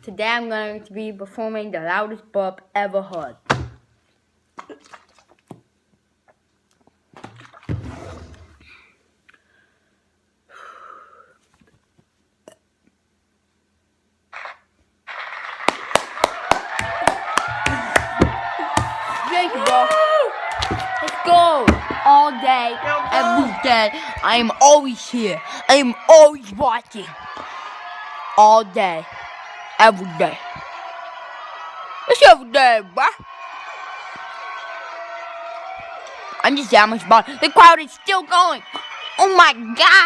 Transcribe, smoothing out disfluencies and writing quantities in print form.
Today I'm going to be performing the loudest burp ever heard. Thank you, bro. Let's go. All day, every day. I am always here. I am always watching. All day, every day. It's every day, bro. I'm just that much about. The crowd is still going. Oh my God.